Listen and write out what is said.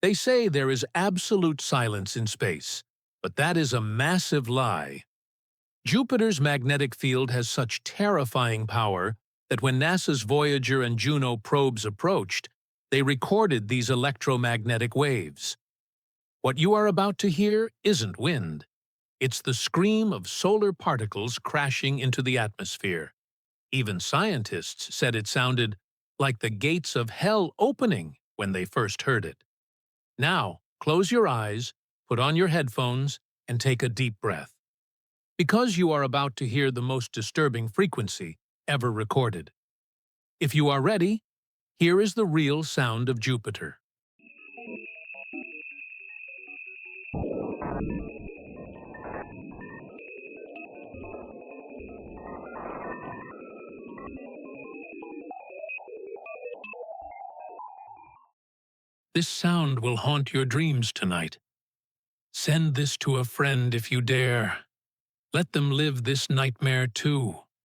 They say there is absolute silence in space, but that is a massive lie. Jupiter's magnetic field has such terrifying power that when NASA's Voyager and Juno probes approached, they recorded these electromagnetic waves. What you are about to hear isn't wind. It's the scream of solar particles crashing into the atmosphere. Even scientists said it sounded like the gates of hell opening when they first heard it. Now, close your eyes, put on your headphones, and take a deep breath. Because you are about to hear the most disturbing frequency ever recorded. If you are ready, here is the real sound of Jupiter. This sound will haunt your dreams tonight. Send this to a friend if you dare. Let them live this nightmare too.